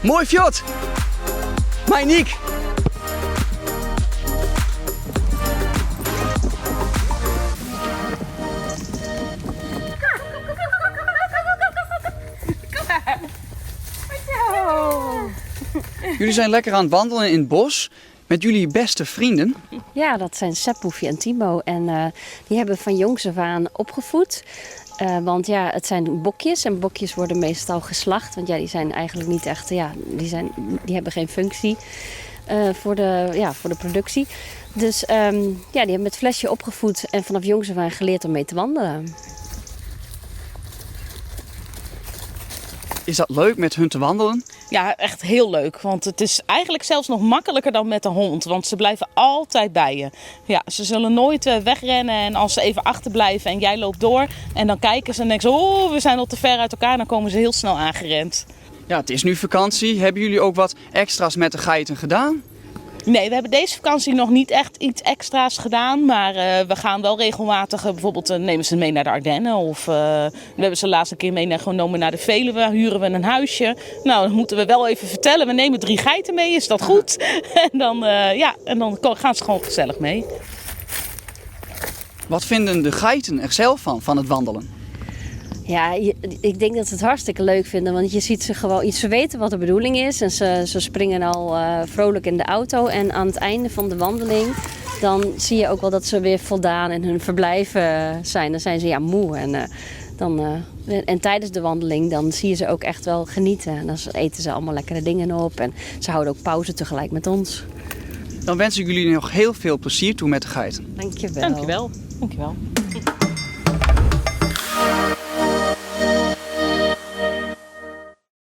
Mooi fjord! Magnifiek! Jullie zijn lekker aan het wandelen in het bos met jullie beste vrienden. Ja, dat zijn Sepp, Poefje en Timo. En die hebben van jongs af aan opgevoed. Want ja, het zijn bokjes en bokjes worden meestal geslacht. Want ja, die zijn eigenlijk niet echt, die hebben geen functie voor de productie. Dus die hebben met flesje opgevoed en vanaf jongs af aan geleerd om mee te wandelen. Is dat leuk met hun te wandelen? Ja, echt heel leuk. Want het is eigenlijk zelfs nog makkelijker dan met de hond. Want ze blijven altijd bij je. Ja, ze zullen nooit wegrennen. En als ze even achterblijven en jij loopt door. En dan kijken ze en denken ze, oh, we zijn al te ver uit elkaar. Dan komen ze heel snel aangerend. Ja, het is nu vakantie. Hebben jullie ook wat extra's met de geiten gedaan? Nee, we hebben deze vakantie nog niet echt iets extra's gedaan. Maar we gaan wel regelmatig, bijvoorbeeld nemen ze mee naar de Ardennen. Of we hebben ze laatst een keer meegenomen naar de Veluwe. Huren we een huisje. Nou, dan moeten we wel even vertellen. We nemen 3 geiten mee, is dat goed? En dan gaan ze gewoon gezellig mee. Wat vinden de geiten er zelf van het wandelen? Ja, ik denk dat ze het hartstikke leuk vinden, want je ziet ze gewoon, ze weten wat de bedoeling is en ze springen al vrolijk in de auto. En aan het einde van de wandeling, dan zie je ook wel dat ze weer voldaan in hun verblijf zijn. Dan zijn ze moe en tijdens de wandeling dan zie je ze ook echt wel genieten. En dan eten ze allemaal lekkere dingen op en ze houden ook pauze tegelijk met ons. Dan wens ik jullie nog heel veel plezier toe met de geiten. Dankjewel. Dankjewel. Dankjewel.